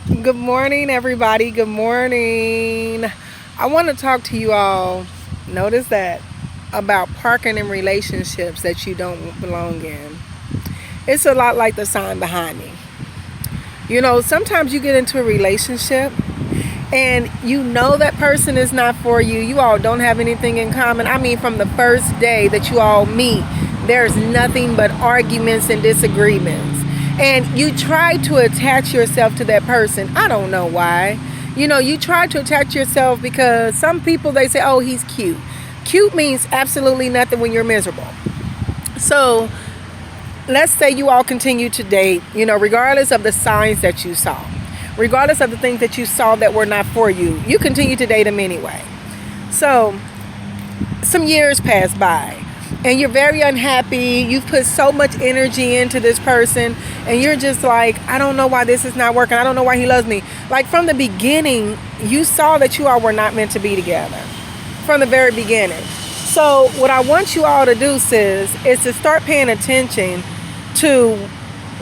Good morning, everybody. Good morning. I want to talk to you all. Notice that about parking in relationships that you don't belong in. It's a lot like the sign behind me. Sometimes you get into a relationship and you know that person is not for you. You all don't have anything in common. I mean, from the first day that you all meet, there's nothing but arguments and disagreements. And you try to attach yourself to that person. I don't know why. You try to attach yourself because some people, they say, oh, he's cute. Cute means absolutely nothing when you're miserable. So let's say you all continue to date, regardless of the signs that you saw, regardless of the things that you saw that were not for you, you continue to date them anyway. So some years pass by and you're very unhappy. You've put so much energy into this person and you're just like, I don't know why this is not working. I don't know why he loves me. Like from the beginning, you saw that you all were not meant to be together from the very beginning. So what I want you all to do, sis, is to start paying attention to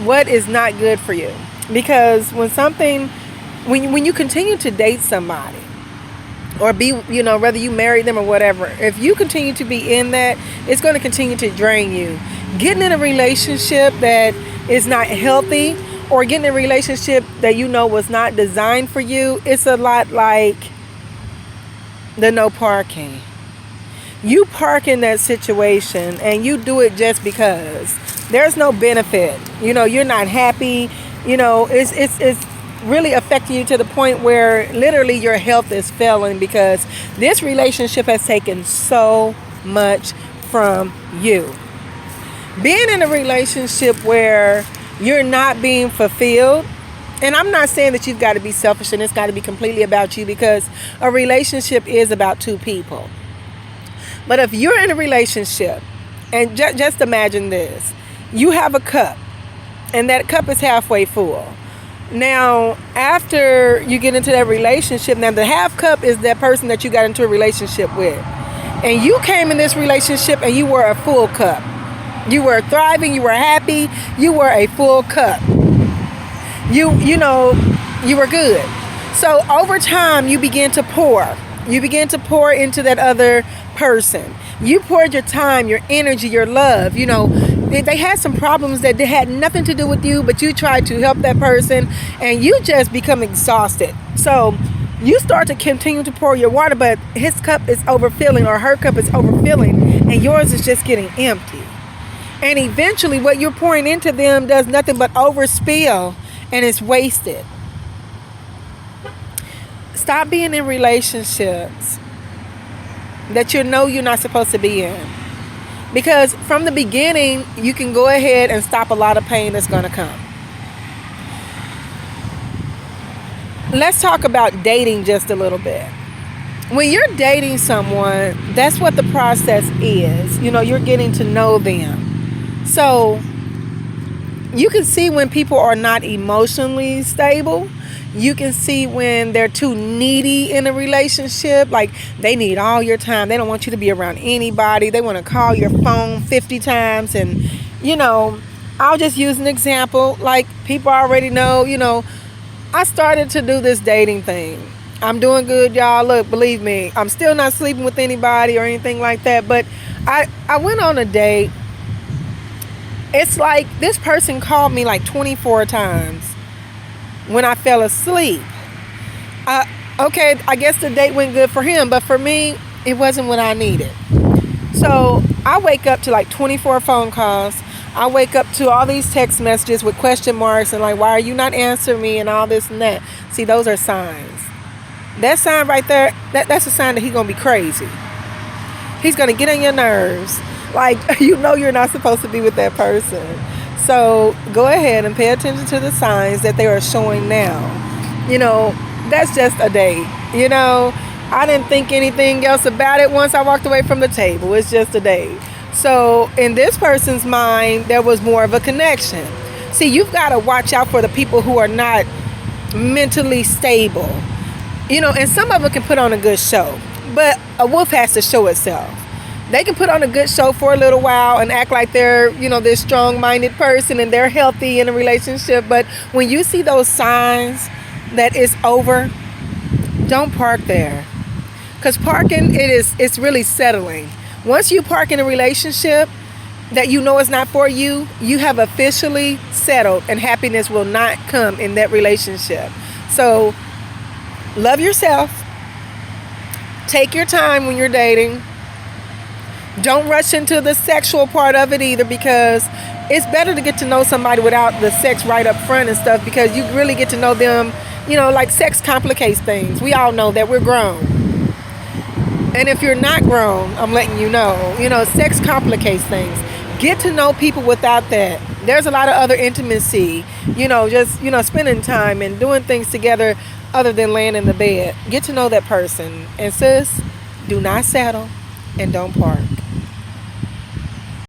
what is not good for you. Because when you continue to date somebody or be, whether you marry them or whatever, if you continue to be in that, it's going to continue to drain you. Getting in a relationship that is not healthy or getting in a relationship that was not designed for you, it's a lot like the no parking. You park in that situation and you do it just because there's no benefit. You're not happy. It's really affecting you to the point where literally your health is failing because this relationship has taken so much from you. Being in a relationship where you're not being fulfilled, and I'm not saying that you've got to be selfish and it's got to be completely about you, because a relationship is about two people. But if you're in a relationship, and just imagine this, you have a cup, and that cup is halfway full. Now, after you get into that relationship, now the half cup is that person that you got into a relationship with. And you came in this relationship and you were a full cup. You were thriving, you were happy, you were a full cup. You were good. So over time, you begin to pour. You begin to pour into that other person. You poured your time, your energy, your love. They had some problems that they had nothing to do with you, but you tried to help that person and you just become exhausted. So you start to continue to pour your water, but his cup is overfilling or her cup is overfilling and yours is just getting empty. And eventually what you're pouring into them does nothing but overspill and it's wasted. Stop being in relationships that you're not supposed to be in. Because from the beginning, you can go ahead and stop a lot of pain that's going to come. Let's talk about dating just a little bit. When you're dating someone, that's what the process is. You're getting to know them. So you can see when people are not emotionally stable. You can see when they're too needy in a relationship, like they need all your time. They don't want you to be around anybody. They want to call your phone 50 times. And, I'll just use an example. Like people already know, I started to do this dating thing. I'm doing good, y'all. Look, believe me, I'm still not sleeping with anybody or anything like that. But I went on a date. It's like this person called me like 24 times. When I fell asleep. Okay, I guess the date went good for him, but for me, it wasn't what I needed. So I wake up to like 24 phone calls. I wake up to all these text messages with question marks and like, why are you not answering me and all this and that. See, those are signs. That sign right there, that's a sign that he's going to be crazy. He's going to get on your nerves. Like, you're not supposed to be with that person. So go ahead and pay attention to the signs that they are showing now. That's just a date. I didn't think anything else about it once I walked away from the table. It's just a date. So in this person's mind, there was more of a connection. See, you've got to watch out for the people who are not mentally stable. And some of them can put on a good show, but a wolf has to show itself. They can put on a good show for a little while and act like they're, this strong-minded person and they're healthy in a relationship. But when you see those signs that it's over, don't park there. Because parking, it's really settling. Once you park in a relationship that you know is not for you, you have officially settled, and happiness will not come in that relationship. So love yourself. Take your time when you're dating. Don't rush into the sexual part of it either, because it's better to get to know somebody without the sex right up front and stuff, because you really get to know them. Like sex complicates things. We all know that we're grown. And if you're not grown, I'm letting you know, sex complicates things. Get to know people without that. There's a lot of other intimacy, just, spending time and doing things together other than laying in the bed. Get to know that person. And sis, do not settle and don't part.